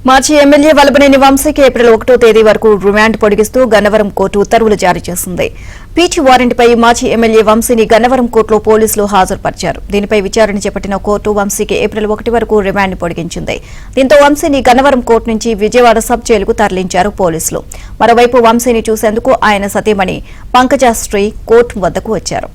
మాజీ ఎమ్మెల్యే వల్లభనేని వంశీకి ఏప్రిల్ 1వ తేదీ వరకు రిమాండ్ పొడిగిస్తూ గన్నవరం కోర్టు ఉత్తర్వులు జారీ చేసింది. పీచీ వారెంట్పై మాజీ ఎమ్మెల్యే వంశీని గన్నవరం కోర్టులో పోలీసులు హాజరుపరిచారు. దీనిపై విచారణ చేపట్టిన కోర్టు వంశీకి ఏప్రిల్ 1 వరకు రిమాండ్ పొడిగించింది. దీంతో వంశీని గన్నవరం కోర్టు నుంచి విజయవాడ సబ్ జైలుకు తరలించారు పోలీసులు. మరోవైపు వంశీని చూసేందుకు ఆయన సతీమణి పంకజశ్రీ కోర్టు వద్దకు వచ్చారు.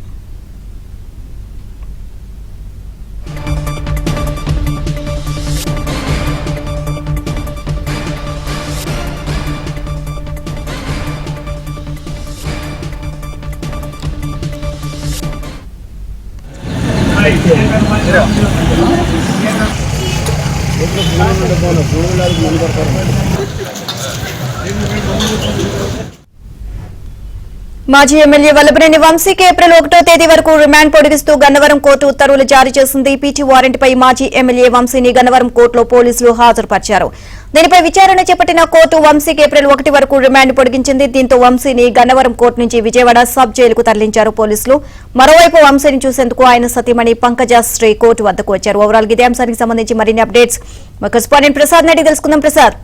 మాజీ ఎమ్మెల్యే వల్లభనేని వంశీకి ఏప్రిల్ 1వ తేదీ వరకు రిమాండ్ పొడిగిస్తూ గన్నవరం కోర్టు ఉత్తర్వులు జారీ చేసింది. పీచీ వారెంట్పై మాజీ ఎమ్మెల్యే వంశీని గన్నవరం కోర్టులో పోలీసులు హాజరుపరిచారు. దీనిపై విచారణ చేపట్టిన కోర్టు వంశీకి ఏప్రిల్ 1 వరకు రిమాండ్ పొడిగించింది. దీంతో వంశీని గన్నవరం కోర్టు నుంచి విజయవాడ సబ్ జైలుకు తరలించారు పోలీసులు. మరోవైపు వంశీని చూసేందుకు ఆయన సతీమణి పంకజశ్రీ కోర్టు వద్దకు వచ్చారు. ఓవరాల్ ఇదే అంశానికి సంబంధించి మరిన్ని అప్డేట్స్ మా కరెస్పాండెంట్ ప్రసాద్ నడి తెలుసుకుందాం. ప్రసాద్,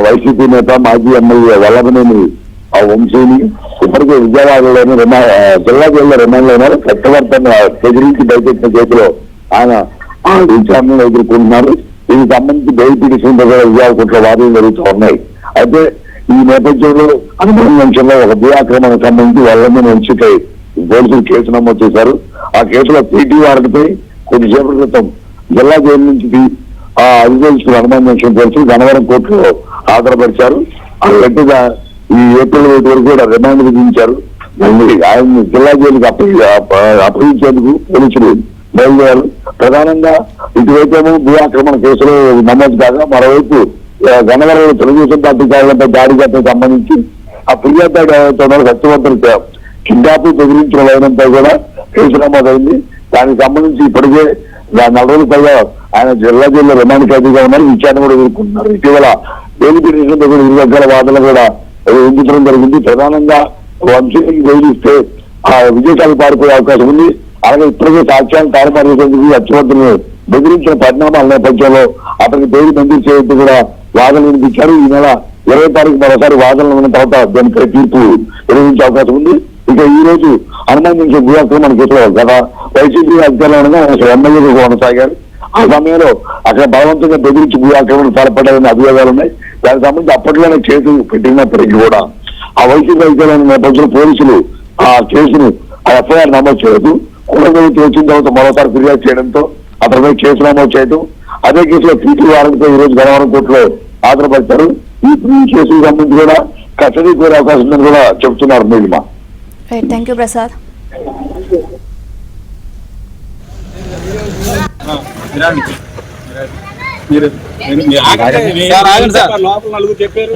వైసీపీ నేత మాజీ ఎమ్మెల్యే వల్లభనేని వంశీని ఇప్పటికే విజయవాడలోని జిల్లా జైల్లో రిమాండ్ లో ఉన్నారు. చట్టవర్తన బెదిరించి బయటెట్టిన కేసులో ఆయన విచారణను ఎదుర్కొంటున్నారు. దీనికి సంబంధించి బెయిల్ పిటిషన్ దగ్గర విజయవాడ కోర్టులో వాదనలు జరుగుతూ ఉన్నాయి. అయితే ఈ నేపథ్యంలో అనుమానం అంశంలో ఒక భూ ఆక్రమణకు సంబంధించి వల్లభనేని వంశీపై పోలీసులు కేసు నమోదు చేశారు. ఆ కేసులో పీటీ వారిపై కొద్దిసేపటి క్రితం జిల్లా జైలు నుంచి అధికారులు అనుమానించిన పోలీసులు గన్నవరం కోర్టులో హాజరుపరిచారు. గట్టిగా ఈ ఏప్రిల్ 1 వరకు కూడా రిమాండ్ విధించారు. మళ్ళీ ఆయన జిల్లా జైలుకి అప్పగించేందుకు పోలీసులు బయలుదేరారు. ప్రధానంగా ఇటువైపు భూ ఆక్రమణ కేసులో నమోదు కాగా మరోవైపు గన్నవరంలో తెలుగుదేశం పార్టీ కార్యాలయంపై దాడికి సంబంధించి ఆ ఫిర్యాదు సత్యవంతులు కిడ్నాప్ బెదిరించిన వైనంపై కూడా కేసు నమోదైంది. దానికి సంబంధించి ఇప్పటికే 4 రోజుల పైగా ఆయన జిల్లా జైల్లో రిమాండ్ ఖైదీగా ఉన్నారు. విచారణ కూడా ఎదుర్కొంటున్నారు. ఇటీవల బెయిల్ పిటిషన్ దగ్గర 2 రకాల వాదనలు కూడా విధించడం జరిగింది. ప్రధానంగా వంశీకి బెయిలిస్తే విదేశాలకు పారిపోయే అవకాశం ఉంది. అలాగే ఇప్పటికే సాక్ష్యాలు తారుమారు చేసేందుకు అత్యవంతులను బెదిరించిన పరిణామాల నేపథ్యంలో అతనికి బెయిల్ మంజూరు చేయడంతో కూడా వాదనలు వినిపించారు. ఈ నెల 20వ తారీఖు మరోసారి వాదనలు ఉన్న తర్వాత దానిపై తీర్పు వెలువరించే అవకాశం ఉంది. ఇక ఈ రోజు అనుమానించే భూ ఆక్రమణ కేసులో గత వైసీపీ అధికారంలో ఎమ్మెల్యేలు కొనసాగారు. ఆ సమయంలో అక్కడ బలవంతంగా బెదిరించి భూ ఆక్రమణ పాల్పడాలనే అభియోగాలు ఉన్నాయి. దానికి సంబంధించి అప్పట్లోనే కేసు పెట్టినప్పటికీ కూడా ఆ వైసీపీ అధికారుల నేపథ్యంలో పోలీసులు ఆ కేసును ఎఫ్ఐఆర్ నమోదు చేయదు. కుటుంబానికి వచ్చిన తర్వాత మరోసారి ఫిర్యాదు చేయడంతో అతనిపై కేసు నమోదు చేయడం, అదే కేసులో పీటీ వారెంట్పై ఈ రోజు గన్నవరం కోర్టులో హాజరుపరిచారు. ఈ కేసుకు సంబంధించి కూడా కస్టడీ కోరే అవకాశం ఉందని కూడా చెబుతున్నారు. నీలిమ. Thank you Prasad. మీరు లోపల నలుగురు చెప్పారు.